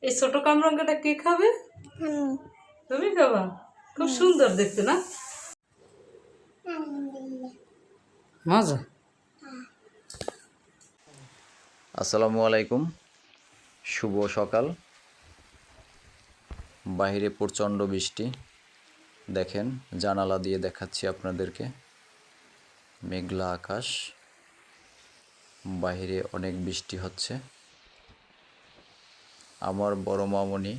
এই ছোট কামরাঙ্গাটা কে খাবে? তুমি খাবা? খুব সুন্দর দেখতে না? মজা। আসসালামু আলাইকুম, শুভ সকাল। বাইরে প্রচণ্ড বৃষ্টি, দেখেন জানালা দিয়ে দেখাচ্ছি আপনাদেরকে। মেঘলা আকাশ, বাইরে অনেক বৃষ্টি হচ্ছে। আমার বড় মামনি,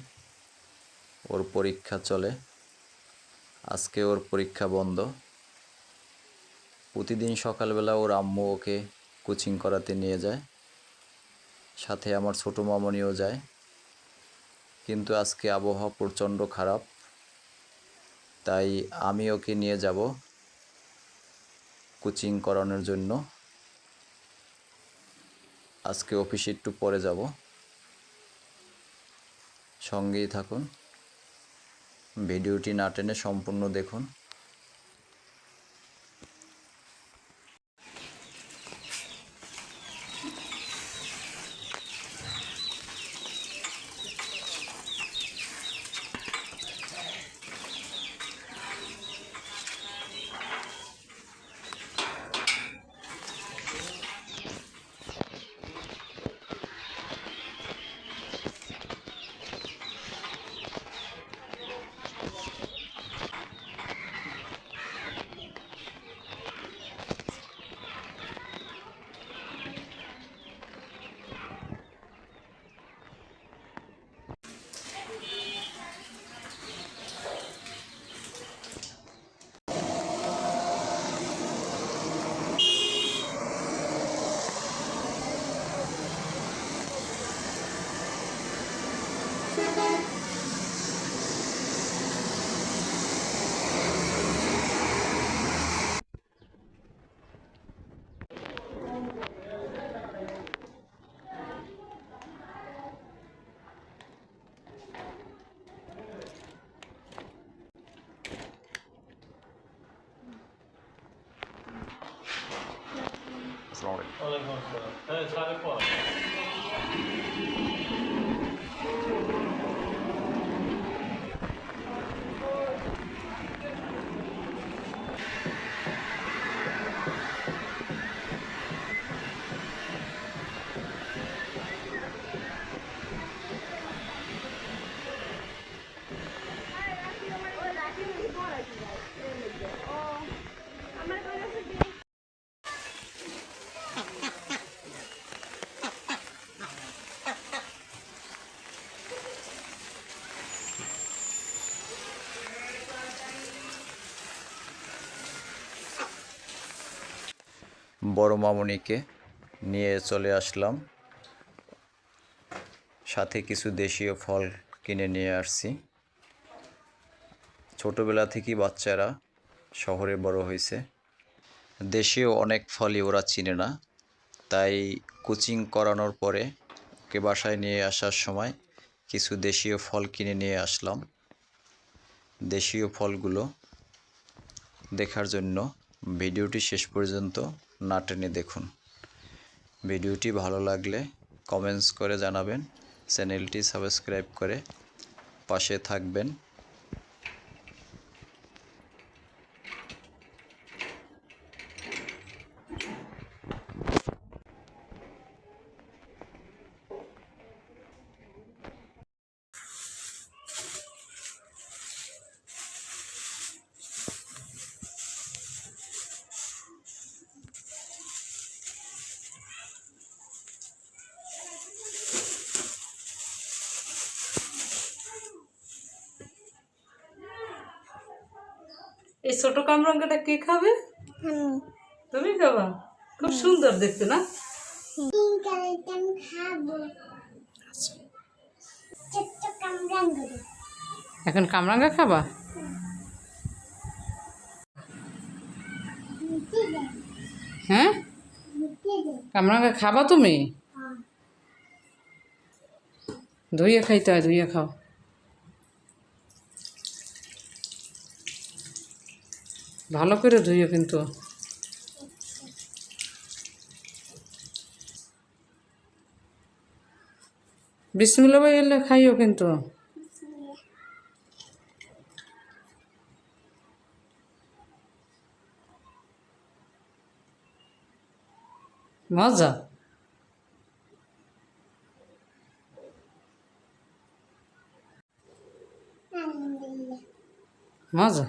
ওর পরীক্ষা চলে, আজকে ওর পরীক্ষা বন্ধ। প্রতিদিন সকালবেলা ওর আম্মু ওকে কোচিং করাতে নিয়ে যায়, সাথে আমার ছোট মামনিও যায়। কিন্তু আজকে আবহাওয়া প্রচণ্ড খারাপ, তাই আমি ওকে নিয়ে যাব কোচিং করানোর জন্য। আজকে অফিসে একটু পরে যাব, সঙ্গেই থাকুন, ভিডিওটি না টেনে সম্পূর্ণ দেখুন। ওয়ালাইকুম আসসালাম। হ্যাঁ, 5:30। বড় মামনিকে নিয়ে চলে আসলাম, সাথে কিছু দেশীয় ফল কিনে নিয়ে আসছি। ছোটোবেলা থেকেই বাচ্চারা শহরে বড় হয়েছে, দেশীয় অনেক ফলই ওরা চিনে না। তাই কোচিং করানোর পরে ওকে বাসায় নিয়ে আসার সময় কিছু দেশীয় ফল কিনে নিয়ে আসলাম। দেশীয় ফলগুলো দেখার জন্য ভিডিওটি শেষ পর্যন্ত না টেনে দেখুন। ভিডিওটি ভালো লাগলে কমেন্টস করে জানাবেন, চ্যানেলটি সাবস্ক্রাইব করে পাশে থাকবেন। এই ছোট কামরাঙ্গাটা কে খাবে? তুমি খাবা? খুব সুন্দর দেখতে না? এখন কামরাঙ্গা খাবা? হ্যাঁ, কামরাঙ্গা খাবা তুমি? ধুইয়ে খাইতে হয়, ধুইয়ে খাও। ভালো করে ধুইয়ে কিন্তু। বিসমিল্লাহ বলে খাইও কিন্তু। মজা মজা।